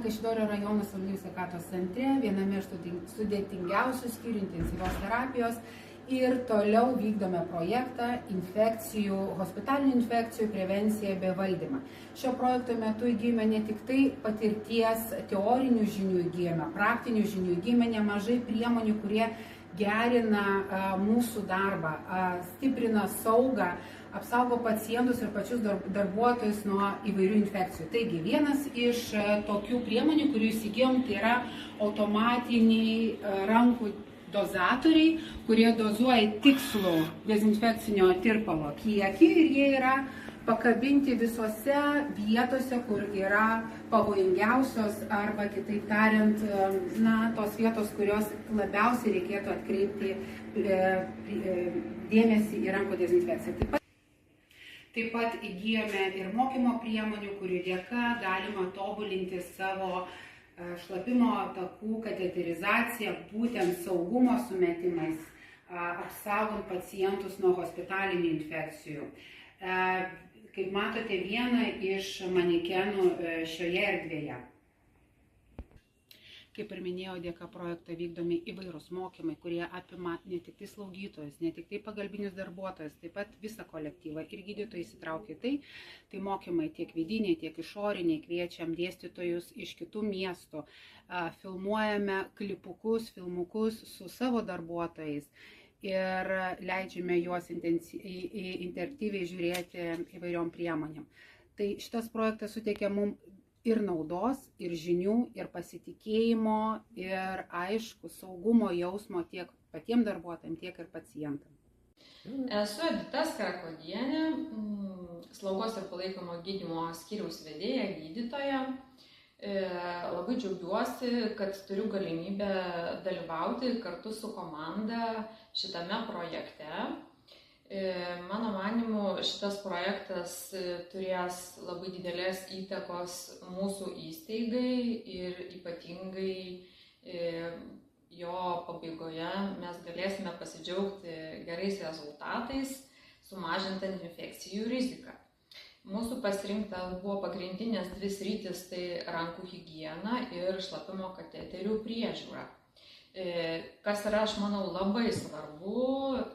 Kaišiadorių rajono savivaldybių sveikatos centre, viename iš sudėtingiausių skyrių intensyvios terapijos, ir toliau vykdome projektą hospitalinių infekcijų prevencija bei valdymą. Šio projekto metu įgyjame ne tik tai patirties teorinių žinių įgyjame, praktinių žinių įgyjame nemažai priemonių, kurie gerina mūsų darbą, stiprina saugą, apsaugo pacientus ir pačius darbuotojus nuo įvairių infekcijų. Taigi, vienas iš tokių priemonių, kurių įsigijom, tai yra automatiniai rankų dozatoriai, kurie dozuoja tikslų dezinfekcinio tirpalo kiekį ir jie yra pakabinti visose vietose, kur yra pavojingiausios arba, kitaip tariant, tos vietos, kurios labiausiai reikėtų atkreipti dėmesį į rankų dezinfekciją. Taip pat įgyjome ir mokymo priemonių, kurių dėka galima tobulinti savo šlapimo takų kateterizaciją būtent saugumo sumetimais, apsaugant pacientus nuo hospitalinių infekcijų. Kaip matote, vieną iš manekenų šioje erdvėje. Kaip ir minėjau, dėka projekto vykdomi įvairūs mokymai, kurie apima ne tik tai slaugytojus, ne tik tai pagalbinius darbuotojus, taip pat visą kolektyvą ir gydytojai įsitraukia į tai. Tai mokymai tiek vidiniai, tiek išoriniai, kviečiam dėstytojus iš kitų miestų, filmuojame filmukus su savo darbuotojais ir leidžiame juos interaktyviai žiūrėti įvairiom priemonėm. Tai šitas projektas suteikia mums ir naudos, ir žinių, ir pasitikėjimo, ir aišku, saugumo jausmo tiek patiems darbuotojams, tiek ir pacientams. Esu Edita Skrakodienė, slaugos ir palaikomo gydymo skyriaus vedėja, gydytoja. Labai džiaugiuosi, kad turiu galimybę dalyvauti kartu su komanda šitame projekte. Mano manymu, šitas projektas turės labai didelės įtakos mūsų įstaigai ir ypatingai jo pabaigoje mes galėsime pasidžiaugti gerais rezultatais, sumažintant infekcijų riziką. Mūsų pasirinktas buvo pagrindinės dvi sritys, tai rankų higiena ir šlapimo kateterių priežiūra. Kas yra, aš manau, labai svarbu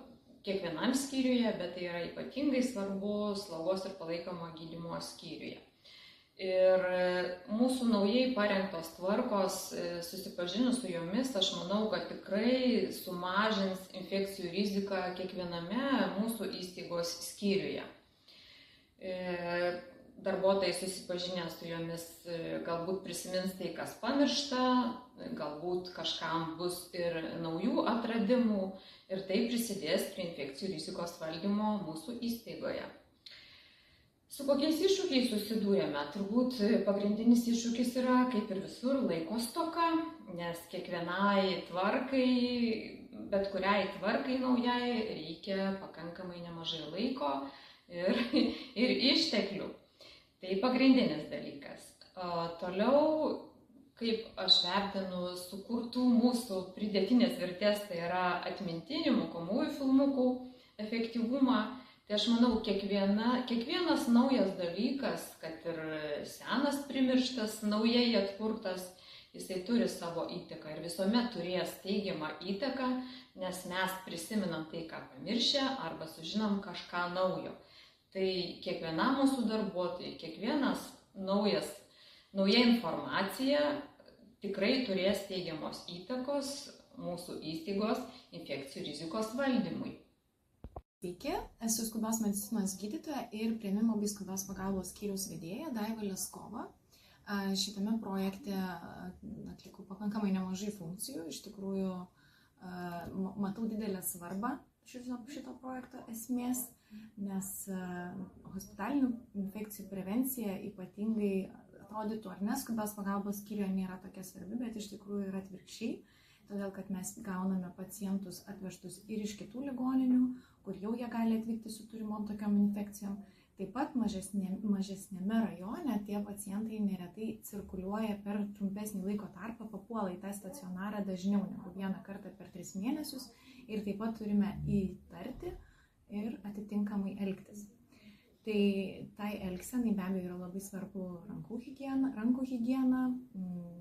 kiekvienam skyriuje, bet tai yra ypatingai svarbu slaugos ir palaikomo gydymo skyriuje. Ir mūsų naujai parengtos tvarkos, susipažinus su jomis, aš manau, kad tikrai sumažins infekcijų riziką kiekviename mūsų įstaigos skyriuje. Darbuotojai susipažinę su jomis galbūt prisimins tai, kas pamiršta, galbūt kažkam bus ir naujų atradimų ir tai prisidės prie infekcijų rizikos valdymo mūsų įstaigoje. Su kokiais iššūkiais susidūrėme? Turbūt pagrindinis iššūkis yra, kaip ir visur, laiko stoka, nes kiekvienai tvarkai, bet kuriai tvarkai naujai reikia pakankamai nemažai laiko ir išteklių. Tai pagrindinis dalykas. Toliau, kaip aš vertinu sukurtų mūsų pridėtinės vertės, tai yra atmintinių mokomųjų filmukų efektyvumą. Tai aš manau, kiekvienas naujas dalykas, kad ir senas primirštas, naujai atkurtas, jisai turi savo įtaką ir visuomet turės teigiamą įtaką, nes mes prisimenam tai, ką pamiršę, arba sužinom kažką naujo. Tai kiekvienam mūsų darbuotojui, kiekvienas nauja informacija tikrai turės teigiamos įtakos mūsų įstaigos infekcijų rizikos valdymui. Sveiki, esu skubios medicinos gydytoja ir priėmimo bei skubios pagalbos skyriaus vedėja Daiva Leskova. Šitame projekte atlikau pakankamai nemažai funkcijų. Iš tikrųjų, matau didelę svarbą šito projekto esmės, nes hospitalinių infekcijų prevencija ypatingai atrodytų, ar ne, skubios pagalbos skyriuje nėra tokia svarbi, bet iš tikrųjų yra atvirkščiai, todėl kad mes gauname pacientus atvežtus ir iš kitų ligoninių, kur jau jie gali atvykti su turimom tokiom infekcijom. Taip pat mažesnėme rajone tie pacientai neretai cirkuliuoja per trumpesnį laiko tarpą, papuola į tą stacionarą dažniau negu vieną kartą per 3 mėnesius ir taip pat turime įtarti ir atitinkamai elgtis. Tai tai elgsenai be abejo yra labai svarbu rankų higiena,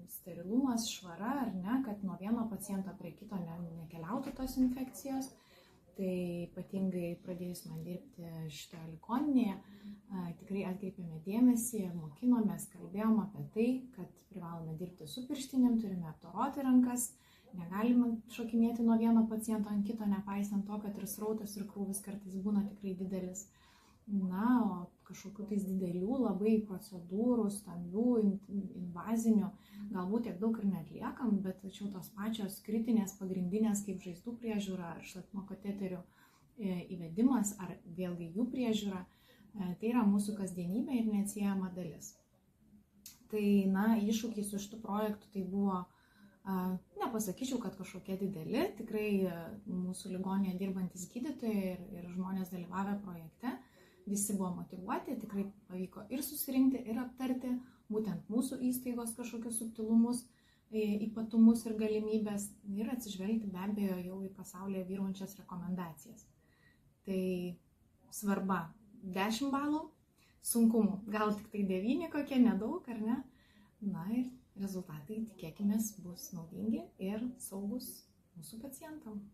sterilumas, švara, ar ne, kad nuo vieno paciento prie kito nekeliautų tos infekcijos. Tai ypatingai pradėjus man dirbti šitoje ligoninėje, tikrai atkreipėme dėmesį, mokinomės, kalbėjom apie tai, kad privalome dirbti su pirštinėm, turime apdoroti rankas, negalime šokinėti nuo vieno paciento ant kito, nepaisant to, kad ir srautas ir krūvis kartais būna tikrai didelis. Na, o kažkokių tais didelių labai procedūrų, stambių, invazinių, galbūt tiek daug ir neatliekam, bet tačiau tos pačios kritinės, pagrindinės kaip žaizdų priežiūra ar šlapimo kateterių įvedimas ar vėlgi jų priežiūra, tai yra mūsų kasdienybė ir neatsiejama dalis. Tai, na, iššūkiai su šitu projektu tai buvo, nepasakyčiau, kad kažkokie dideli, tikrai mūsų ligoninėje dirbantis gydytojai ir žmonės dalyvavę projekte. Visi buvo motyvuoti, tikrai pavyko ir susirinkti, ir aptarti būtent mūsų įstaigos kažkokius subtilumus, ypatumus ir galimybės ir atsižvelgti be abejo jau į pasaulyje vyraujančias rekomendacijas. Tai svarba 10 balų, sunkumų gal tik tai 9 kokie, nedaug, ar ne? Na ir rezultatai, tikėkimės, bus naudingi ir saugus mūsų pacientam.